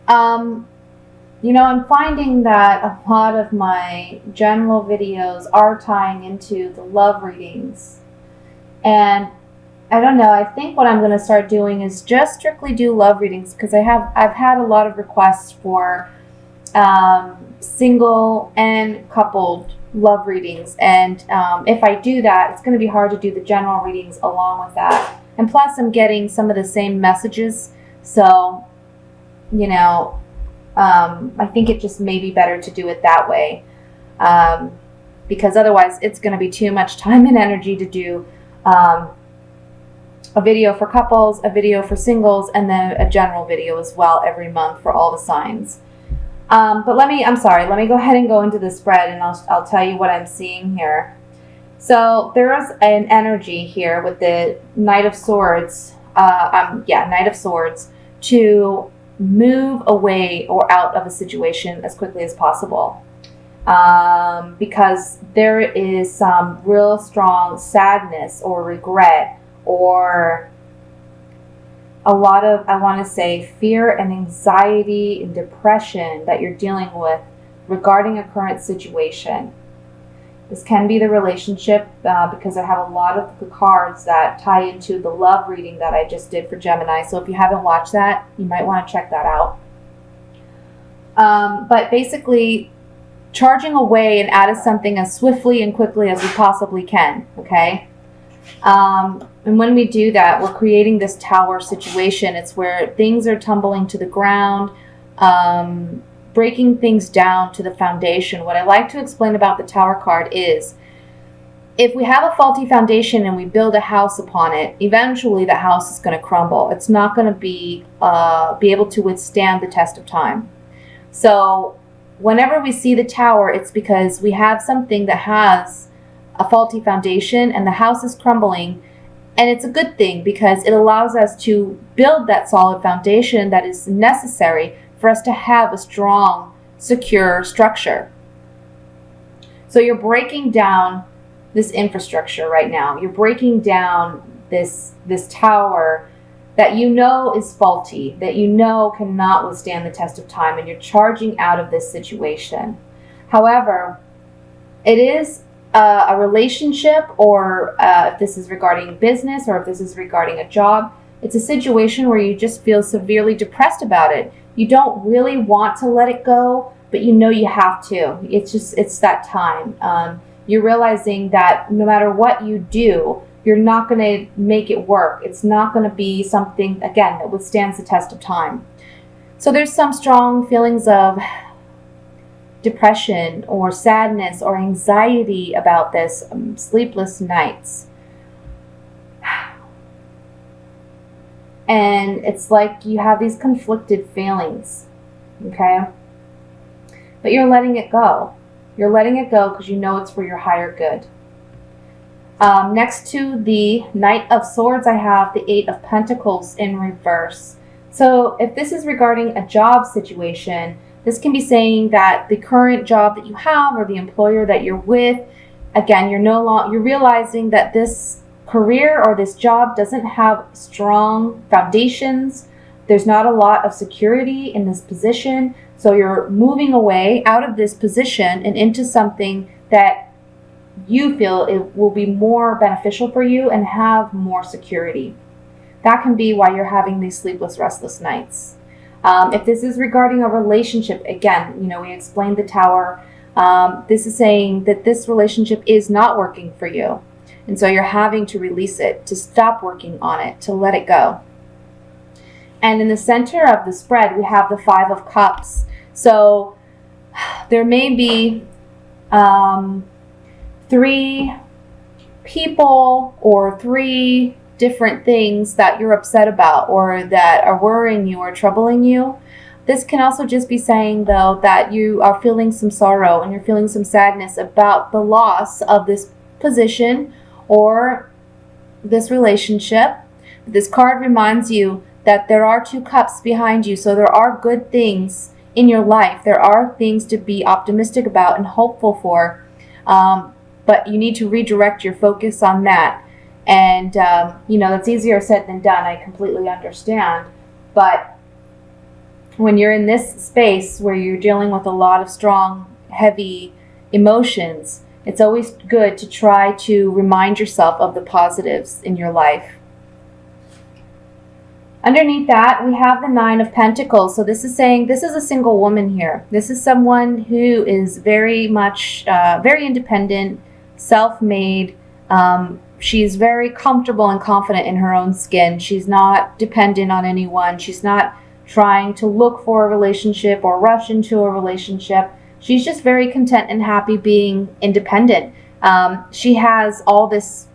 Um, I'm finding that a lot of my general videos are tying into the love readings. And I don't know, I think what I'm going to start doing is just strictly do love readings because I've had a lot of requests for single and coupled love readings. And if I do that, it's going to be hard to do the general readings along with that. And plus, I'm getting some of the same messages. So, I think it just may be better to do it that way. Because otherwise, it's going to be too much time and energy to do a video for couples, a video for singles, and then a general video as well every month for all the signs. But let me go ahead and go into the spread, and I'll tell you what I'm seeing here. So there is an energy here with the Knight of Swords, Knight of Swords, to move away or out of a situation as quickly as possible. Because there is some real strong sadness or regret or a lot of, I want to say, fear and anxiety and depression that you're dealing with regarding a current situation. This can be the relationship because I have a lot of the cards that tie into the love reading that I just did for Gemini. So if you haven't watched that, you might want to check that out. But basically, charging away and out of something as swiftly and quickly as we possibly can, okay? And when we do that, we're creating this tower situation. It's where things are tumbling to the ground, breaking things down to the foundation. What I like to explain about the Tower card is if we have a faulty foundation and we build a house upon it, eventually the house is going to crumble. It's not going to be able to withstand the test of time. So whenever we see the tower, it's because we have something that has a faulty foundation and the house is crumbling. And it's a good thing because it allows us to build that solid foundation that is necessary for us to have a strong, secure structure. So you're breaking down this infrastructure right now. You're breaking down this tower that you know is faulty, that you know cannot withstand the test of time, and you're charging out of this situation. However, it is a relationship, or if this is regarding business, or if this is regarding a job, it's a situation where you just feel severely depressed about it. You don't really want to let it go, but you know you have to. It's that time. You're realizing that no matter what you do, you're not going to make it work. It's not going to be something, again, that withstands the test of time. So there's some strong feelings of depression or sadness or anxiety about this, sleepless nights. And it's like you have these conflicted feelings, okay? But you're letting it go. You're letting it go because you know it's for your higher good. Next to the Knight of Swords, I have the Eight of Pentacles in reverse. So if this is regarding a job situation, this can be saying that the current job that you have or the employer that you're with, again, you're realizing that this career or this job doesn't have strong foundations. There's not a lot of security in this position. So you're moving away out of this position and into something that you feel it will be more beneficial for you and have more security. That can be why you're having these sleepless, restless nights. If this is regarding a relationship, again, we explained the Tower. This is saying that this relationship is not working for you. And so you're having to release it, to stop working on it, to let it go. And in the center of the spread, we have the Five of Cups. So there may be 3 people or 3 different things that you're upset about or that are worrying you or troubling you. This can also just be saying, though, that you are feeling some sorrow and you're feeling some sadness about the loss of this position or this relationship. This card reminds you that there are 2 cups behind you, so there are good things in your life. There are things to be optimistic about and hopeful for, but you need to redirect your focus on that. And, that's easier said than done. I completely understand. But when you're in this space where you're dealing with a lot of strong, heavy emotions, it's always good to try to remind yourself of the positives in your life. Underneath that, we have the Nine of Pentacles. So this is saying this is a single woman here. This is someone who is very much, very independent, self-made. She's very comfortable and confident in her own skin. She's not dependent on anyone. She's not trying to look for a relationship or rush into a relationship. She's just very content and happy being independent. She has all these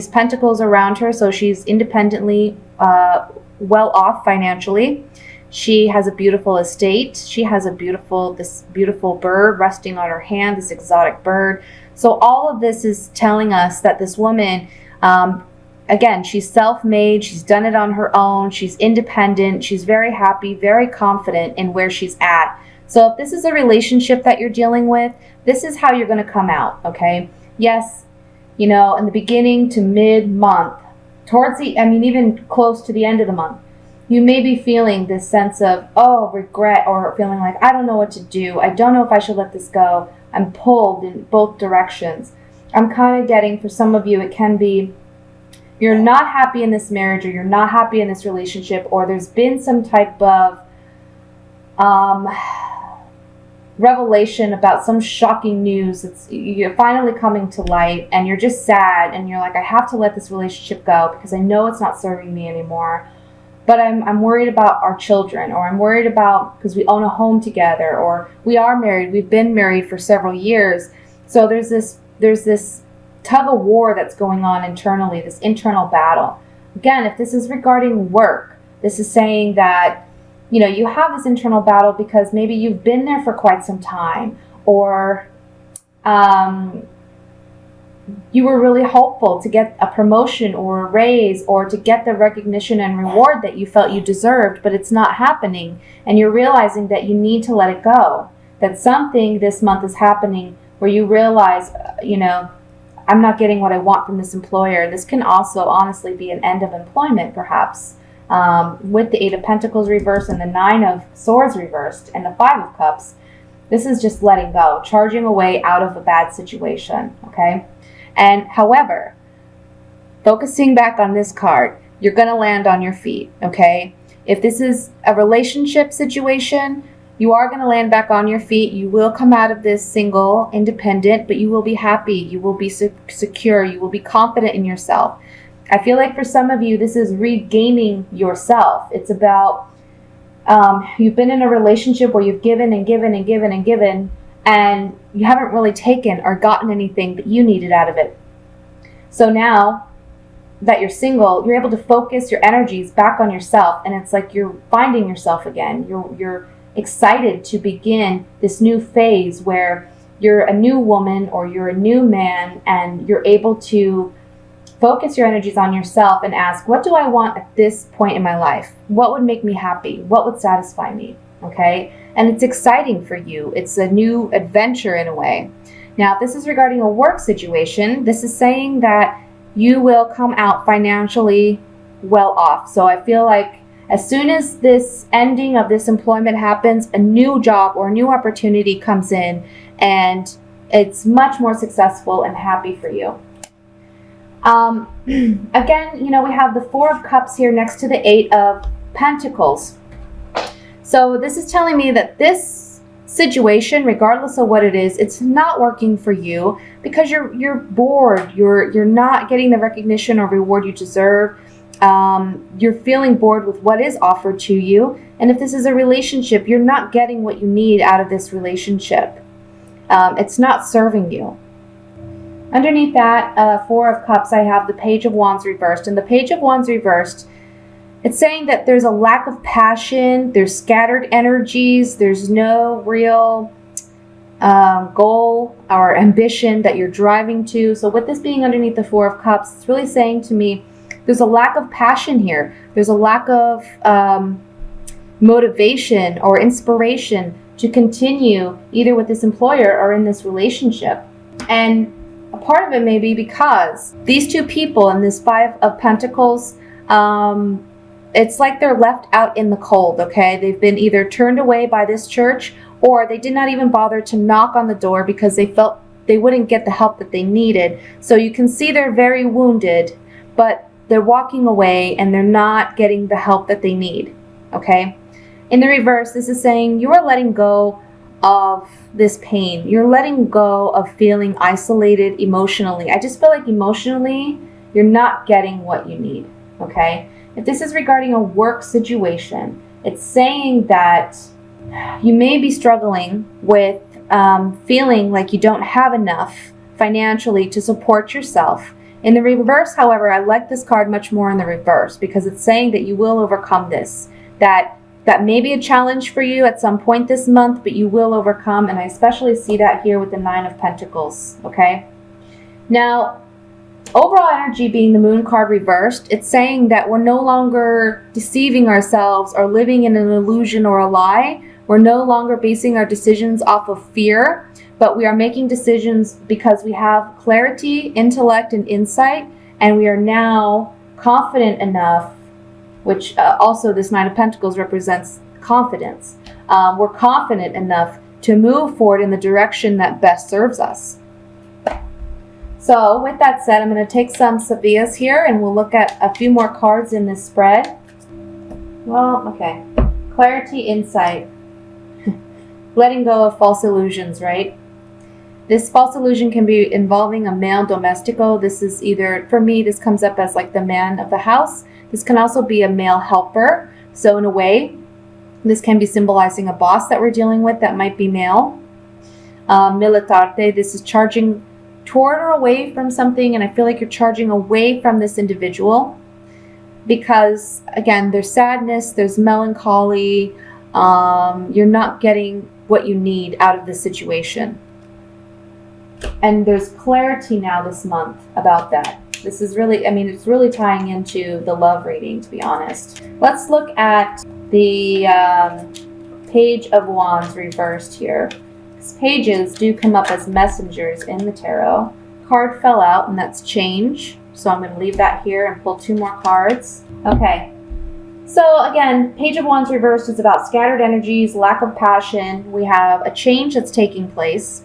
pentacles around her, so she's independently well off financially. She has a beautiful estate. She has this beautiful bird resting on her hand, this exotic bird. So all of this is telling us that this woman, again, she's self-made. She's done it on her own. She's independent. She's very happy, very confident in where she's at. So if this is a relationship that you're dealing with, this is how you're going to come out, okay? Yes, in the beginning to mid-month, even close to the end of the month, you may be feeling this sense of, regret, or feeling like, I don't know what to do. I don't know if I should let this go. I'm pulled in both directions. I'm kind of getting, for some of you, it can be you're not happy in this marriage, or you're not happy in this relationship, or there's been some type of revelation about some shocking news. You're finally coming to light, and you're just sad, and you're like, I have to let this relationship go because I know it's not serving me anymore. But I'm worried about our children, or I'm worried about, because we own a home together, or we are married, we've been married for several years. So there's this tug of war that's going on internally, this internal battle. Again, if this is regarding work, this is saying that you have this internal battle because maybe you've been there for quite some time, or you were really hopeful to get a promotion or a raise, or to get the recognition and reward that you felt you deserved, but it's not happening. And you're realizing that you need to let it go, that something this month is happening where you realize, I'm not getting what I want from this employer. This can also honestly be an end of employment, perhaps. With the Eight of Pentacles reversed and the Nine of Swords reversed and the Five of Cups, this is just letting go, charging away out of a bad situation, okay? And however, focusing back on this card, you're going to land on your feet, okay? If this is a relationship situation, you are going to land back on your feet. You will come out of this single, independent, but you will be happy. You will be secure. You will be confident in yourself. I feel like for some of you, this is regaining yourself. It's about you've been in a relationship where you've given and given and given and given, and you haven't really taken or gotten anything that you needed out of it. So now that you're single, you're able to focus your energies back on yourself, and it's like you're finding yourself again. You're excited to begin this new phase where you're a new woman or you're a new man, and you're able to focus your energies on yourself and ask, what do I want at this point in my life? What would make me happy? What would satisfy me? Okay? And it's exciting for you. It's a new adventure in a way. Now, if this is regarding a work situation, this is saying that you will come out financially well off. So I feel like as soon as this ending of this employment happens, a new job or a new opportunity comes in, and it's much more successful and happy for you. Again, we have the Four of Cups here next to the Eight of Pentacles. So this is telling me that this situation, regardless of what it is, it's not working for you because you're bored. You're not getting the recognition or reward you deserve. You're feeling bored with what is offered to you. And if this is a relationship, you're not getting what you need out of this relationship. It's not serving you. Underneath that Four of Cups, I have the Page of Wands reversed. And the Page of Wands reversed, it's saying that there's a lack of passion, there's scattered energies, there's no real goal or ambition that you're driving to. So with this being underneath the Four of Cups, it's really saying to me, there's a lack of passion here. There's a lack of motivation or inspiration to continue either with this employer or in this relationship. And a part of it may be because these two people in this Five of Pentacles, it's like they're left out in the cold, okay? They've been either turned away by this church, or they did not even bother to knock on the door because they felt they wouldn't get the help that they needed. So you can see they're very wounded, but they're walking away and they're not getting the help that they need, okay? In the reverse, this is saying you are letting go of this pain. You're letting go of feeling isolated emotionally. I just feel like emotionally, you're not getting what you need, okay? If this is regarding a work situation, it's saying that you may be struggling with feeling like you don't have enough financially to support yourself. In the reverse, however, I like this card much more in the reverse because it's saying that you will overcome this, that may be a challenge for you at some point this month, but you will overcome, and I especially see that here with the 9 of Pentacles, okay? Now, overall energy being the Moon card reversed, it's saying that we're no longer deceiving ourselves or living in an illusion or a lie. We're no longer basing our decisions off of fear, but we are making decisions because we have clarity, intellect, and insight, and we are now confident enough, which also this 9 of Pentacles represents confidence. We're confident enough to move forward in the direction that best serves us. So with that said, I'm going to take some Savillas here and we'll look at a few more cards in this spread. Well, okay. Clarity, insight. Letting go of false illusions, right? This false illusion can be involving a male domestico. This is either, for me, this comes up as like the man of the house. This can also be a male helper. So in a way, this can be symbolizing a boss that we're dealing with that might be male. Militarte, this is charging toward or away from something, and I feel like you're charging away from this individual because, again, there's sadness, there's melancholy, you're not getting what you need out of this situation. And there's clarity now this month about that. This is really, I mean, it's really tying into the love reading, to be honest. Let's look at the Page of Wands reversed here. These pages do come up as messengers in the tarot. Card fell out, and that's change. So I'm going to leave that here and pull 2 more cards. Okay. So again, Page of Wands reversed is about scattered energies, lack of passion. We have a change that's taking place.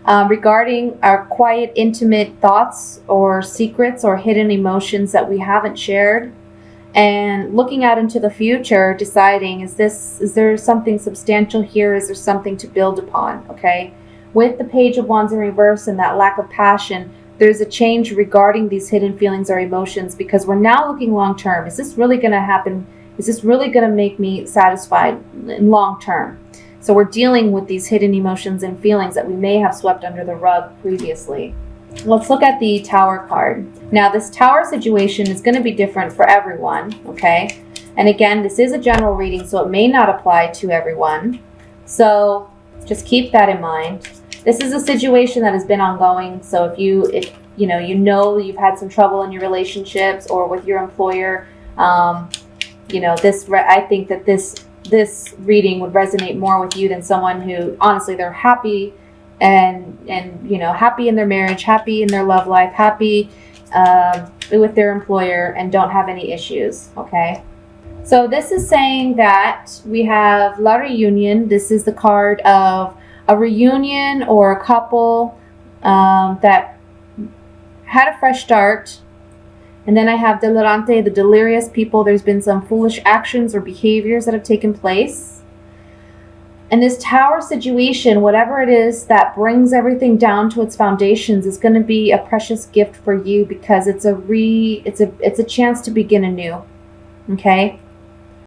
Regarding our quiet, intimate thoughts or secrets or hidden emotions that we haven't shared, and looking out into the future, deciding, is there something substantial here? Is there something to build upon? Okay. With the Page of Wands in reverse and that lack of passion, there's a change regarding these hidden feelings or emotions because we're now looking long term. Is this really going to happen? Is this really going to make me satisfied in long term? So we're dealing with these hidden emotions and feelings that we may have swept under the rug previously. Let's look at the Tower card. Now, this Tower situation is going to be different for everyone, okay? And again, this is a general reading, so it may not apply to everyone. So just keep that in mind. This is a situation that has been ongoing. So if you know you've had some trouble in your relationships or with your employer, I think that this reading would resonate more with you than someone who honestly they're happy and happy in their marriage, happy in their love life, happy with their employer and don't have any issues. Okay, so this is saying that we have La Reunion. This is the card of a reunion or a couple that had a fresh start. And then I have Delirante, the delirious people. There's been some foolish actions or behaviors that have taken place. And this Tower situation, whatever it is that brings everything down to its foundations, is going to be a precious gift for you because it's a chance to begin anew. Okay?